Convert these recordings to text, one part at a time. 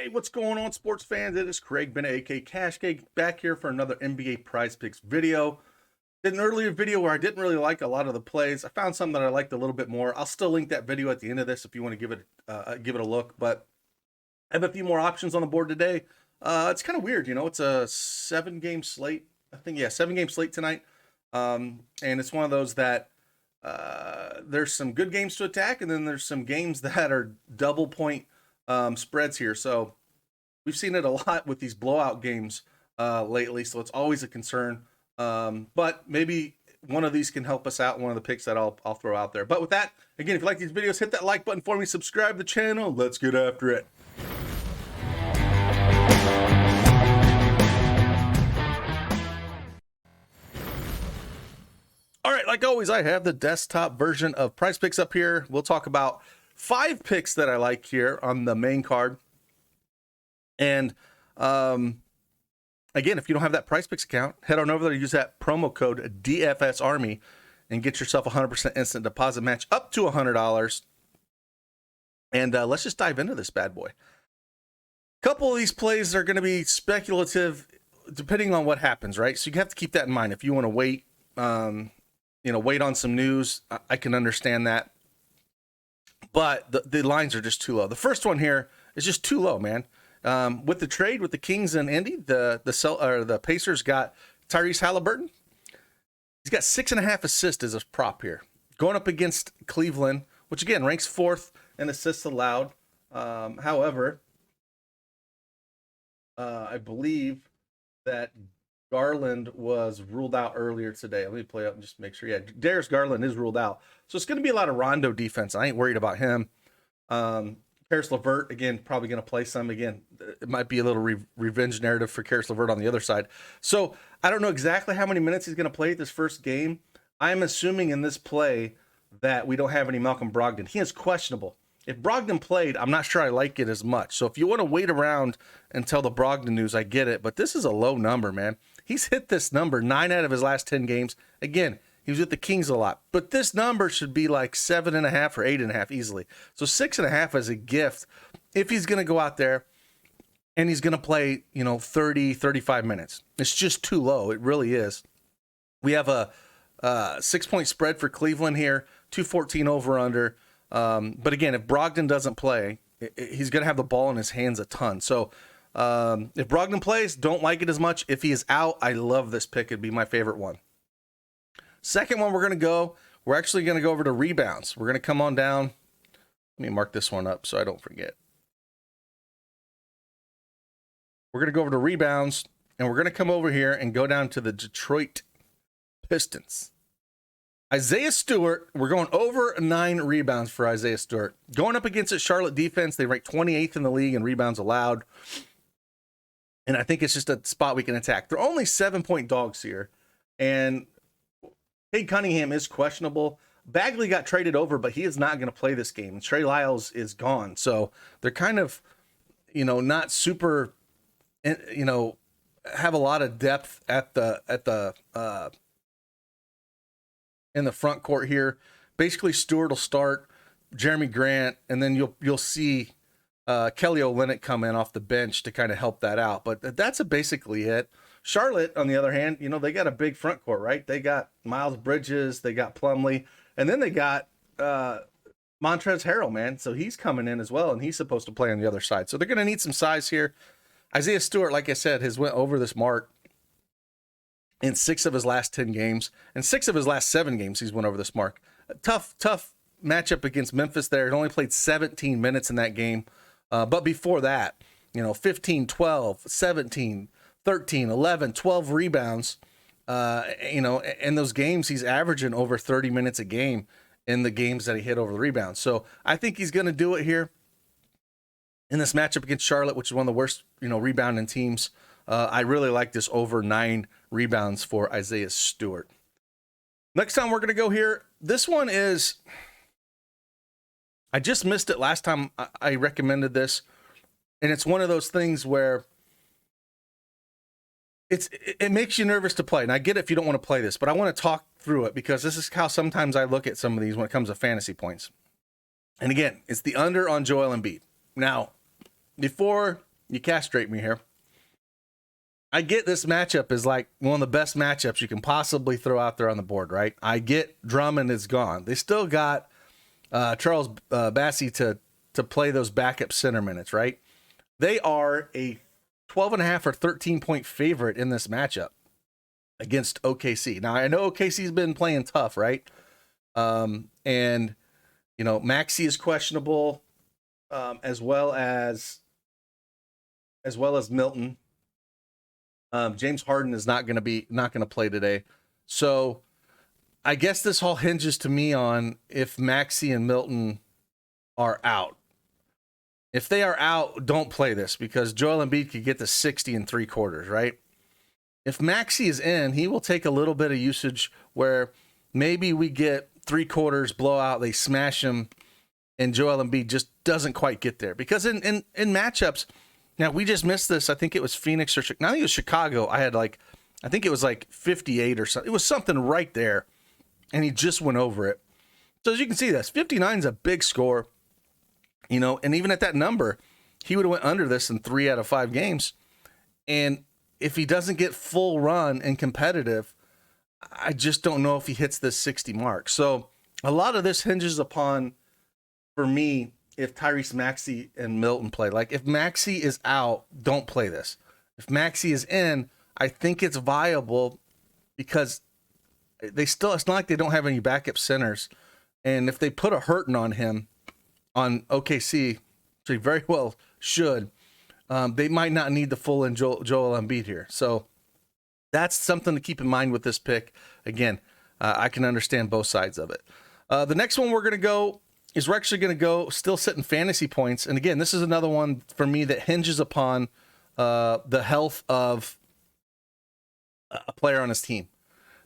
Hey, what's going on, sports fans? It is Craig Bennett, aka Cash Cake, back here for another NBA Prize Picks video. Did an earlier video where I didn't really like a lot of the plays. I found some that I liked a little bit more. I'll still link that video at the end of this if you want to give it a look. But I have a few more options on the board today. It's kind of weird, you know. It's a 7-game slate. I think, yeah, 7-game slate tonight. And it's one of those that there's some good games to attack, and then there's some games that are double point spreads here. So we've seen it a lot with these blowout games lately, so it's always a concern. But maybe one of these can help us out, one of the picks that I'll throw out there. But with that, again, if you like these videos, hit that like button for me, subscribe to the channel. Let's get after it. All right, like always, I have the desktop version of Prize Picks up here. We'll talk about 5 picks that I like here on the main card. And again, if you don't have that Prize Picks account, head on over there, use that promo code DFSArmy and get yourself a 100% instant deposit match up to $100. And let's just dive into this bad boy. A couple of these plays are going to be speculative depending on what happens, right? So you have to keep that in mind. If you want to wait, wait on some news, I can understand that. But the lines are just too low. The first one here is just too low, man. With the trade with the Kings and Indy, the Pacers got Tyrese Halliburton. He's got 6.5 assists as a prop here, going up against Cleveland, which again ranks 4th in assists allowed. However, I believe that Garland was ruled out earlier today. Let me play up and just make sure. Yeah, Darius Garland is ruled out. So it's going to be a lot of Rondo defense. I ain't worried about him. Caris LeVert, again, probably going to play some. Again, it might be a little revenge narrative for Caris LeVert on the other side. So I don't know exactly how many minutes he's going to play this first game. I'm assuming in this play that we don't have any Malcolm Brogdon. He is questionable. If Brogdon played, I'm not sure I like it as much. So if you want to wait around until the Brogdon news, I get it. But this is a low number, man. He's hit this number 9 out of his last 10 games. Again, he was with the Kings a lot. But this number should be like 7.5 or 8.5 easily. So 6.5 is a gift if he's going to go out there and he's going to play, 30, 35 minutes. It's just too low. It really is. We have a 6-point spread for Cleveland here, 214 over under. But again, if Brogdon doesn't play, he's going to have the ball in his hands a ton. So if Brogdon plays, don't like it as much. If he is out, I love this pick. It'd be my favorite one. Second one we're actually going to go over to rebounds. We're going to come on down. Let me mark this one up so I don't forget. We're going to go over to rebounds, and we're going to come over here and go down to the Detroit Pistons. Isaiah Stewart, we're going over 9 rebounds for Isaiah Stewart. Going up against a Charlotte defense, they rank 28th in the league in rebounds allowed. And I think it's just a spot we can attack. They're only 7-point dogs here. And Cade Cunningham is questionable. Bagley got traded over, but he is not going to play this game. Trey Lyles is gone. So they're kind of, not super, have a lot of depth in the front court here. Basically, Stewart will start, Jeremy Grant, and then you'll see Kelly Olynyk come in off the bench to kind of help that out. But that's basically it. Charlotte, on the other hand, they got a big front court, right? They got Miles Bridges, they got Plumlee, and then they got Montrezl Harrell, man. So he's coming in as well, and he's supposed to play on the other side. So they're going to need some size here. Isaiah Stewart, like I said, has went over this mark in 6 of his last 10 games. And 6 of his last 7 games, he's went over this mark. A tough matchup against Memphis there. He only played 17 minutes in that game. But before that, 15, 12, 17, 13, 11, 12 rebounds. In those games, he's averaging over 30 minutes a game in the games that he hit over the rebounds. So I think he's going to do it here in this matchup against Charlotte, which is one of the worst, rebounding teams. I really like this over 9 rebounds for Isaiah Stewart. Next time we're going to go here. This one is, I just missed it last time I recommended this. And it's one of those things where it makes you nervous to play. And I get it if you don't want to play this, but I want to talk through it because this is how sometimes I look at some of these when it comes to fantasy points. And again, it's the under on Joel Embiid. Now, before you castrate me here. I get this matchup is like one of the best matchups you can possibly throw out there on the board, right? I get Drummond is gone. They still got Charles Bassey to play those backup center minutes, right? They are a 12.5 or 13-point favorite in this matchup against OKC. Now, I know OKC's been playing tough, right? And, you know, Maxey is questionable, as well as Milton. James Harden is not going to play today. So I guess this all hinges to me on if Maxey and Milton are out. If they are out, don't play this because Joel Embiid could get to 60 in 3 quarters, right? If Maxey is in, he will take a little bit of usage where maybe we get 3 quarters blowout, they smash him, and Joel Embiid just doesn't quite get there. Because in matchups, now we just missed this. I think it was Phoenix or I think it was Chicago. I think it was like 58 or something. It was something right there, and he just went over it. So as you can see, 59 is a big score. You know, and even at that number, he would have went under this in 3 out of 5 games. And if he doesn't get full run and competitive, I just don't know if he hits this 60 mark. So a lot of this hinges upon, for me, if Tyrese Maxey and Milton play. Like if Maxey is out, don't play this. If Maxey is in, I think it's viable because it's not like they don't have any backup centers. And if they put a hurting on him, on OKC, they very well should. They might not need the full in Joel Embiid here. So that's something to keep in mind with this pick. Again, I can understand both sides of it. The next one we're actually going to go still sitting fantasy points. And again, this is another one for me that hinges upon the health of a player on his team.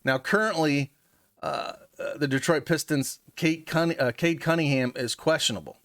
Now, currently, the Detroit Pistons, Cade Cunningham is questionable.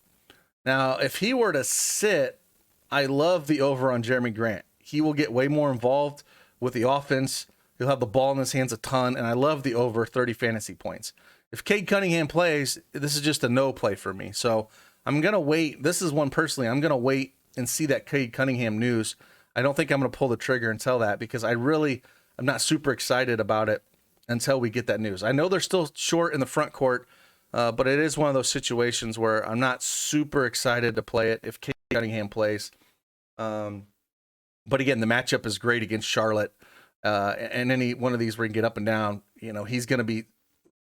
Now, if he were to sit, I love the over on Jeremy Grant. He will get way more involved with the offense. He'll have the ball in his hands a ton, and I love the over 30 fantasy points. If Cade Cunningham plays, this is just a no play for me. So I'm going to wait. This is one personally. I'm going to wait and see that Cade Cunningham news. I don't think I'm going to pull the trigger until that because I'm not super excited about it until we get that news. I know they're still short in the front court, but it is one of those situations where I'm not super excited to play it if Cade Cunningham plays. But again, the matchup is great against Charlotte, and any one of these where he can get up and down, you know, he's going to be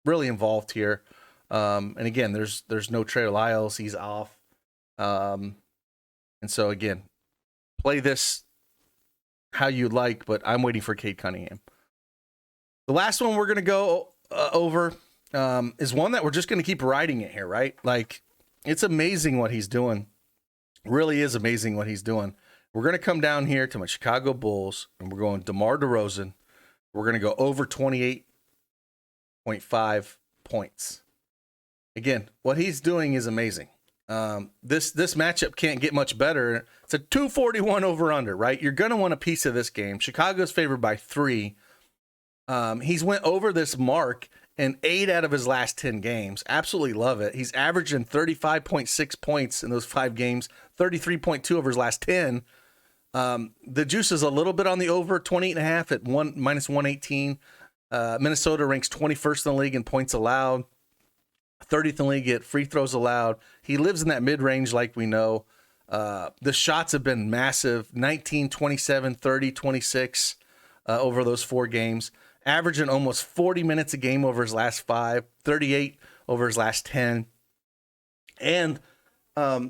really involved here. And again, there's no Trey Lyles, he's off. And so again, play this how you like, but I'm waiting for Cade Cunningham. The last one we're going to go over is one that we're just going to keep riding it here, right? Like, it's amazing what he's doing. Really is amazing what he's doing. We're going to come down here to my Chicago Bulls, and we're going DeMar DeRozan. We're going to go over 28.5 points. Again, what he's doing is amazing. This matchup can't get much better. It's a 241 over-under, right? You're going to want a piece of this game. Chicago's favored by 3. He's went over this mark in 8 out of his last 10 games. Absolutely love it. He's averaging 35.6 points in those 5 games, 33.2 over his last 10. The juice is a little bit on the over, 28.5 at minus 118. Minnesota ranks 21st in the league in points allowed, 30th in the league at free throws allowed. He lives in that mid-range like we know. The shots have been massive, 19, 27, 30, 26 over those 4 games. Averaging almost 40 minutes a game over his last 5, 38 over his last 10. And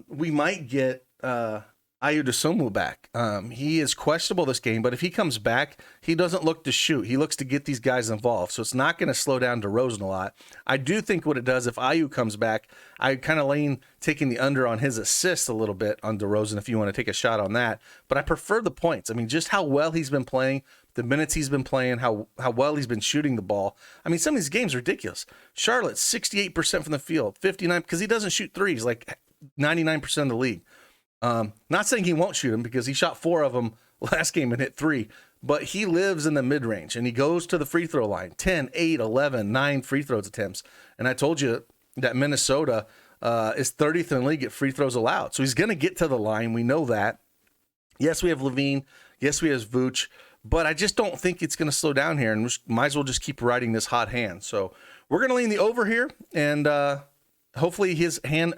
we might get Ayo Dosunmu back. He is questionable this game, but if he comes back, he doesn't look to shoot. He looks to get these guys involved. So it's not going to slow down DeRozan a lot. I do think what it does, if Ayo comes back, I kind of lean taking the under on his assists a little bit on DeRozan if you want to take a shot on that. But I prefer the points. I mean, just how well he's been playing, the minutes he's been playing, how well he's been shooting the ball. I mean, some of these games are ridiculous. Charlotte, 68% from the field, 59%, because he doesn't shoot threes, like 99% of the league. Not saying he won't shoot them because he shot 4 of them last game and hit 3, but he lives in the mid-range and he goes to the free throw line, 10, 8, 11, 9 free throws attempts. And I told you that Minnesota is 30th in the league at free throws allowed. So he's going to get to the line. We know that. Yes, we have Levine. Yes, we have Vooch. But I just don't think it's going to slow down here, and we might as well just keep riding this hot hand. So we're going to lean the over here, and hopefully his hand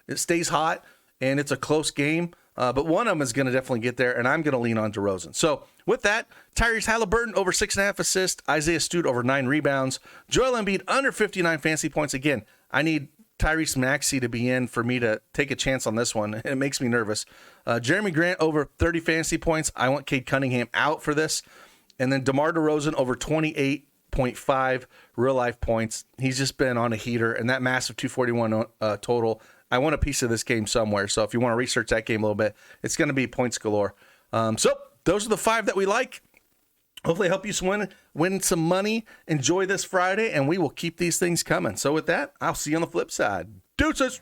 it stays hot, and it's a close game. But one of them is going to definitely get there, and I'm going to lean on DeRozan. So with that, Tyrese Halliburton over 6.5 assists, Isaiah Stewart over 9 rebounds, Joel Embiid under 59 fantasy points. Again, I need Tyrese Maxey to be in for me to take a chance on this one. It makes me nervous. Jeremy Grant over 30 fantasy points. I want Cade Cunningham out for this. And then DeMar DeRozan over 28.5 real-life points. He's just been on a heater, and that massive 241 total. I want a piece of this game somewhere. So if you want to research that game a little bit, it's going to be points galore. So those are the 5 that we like. Hopefully help you win some money. Enjoy this Friday, and we will keep these things coming. So with that, I'll see you on the flip side. Deuces!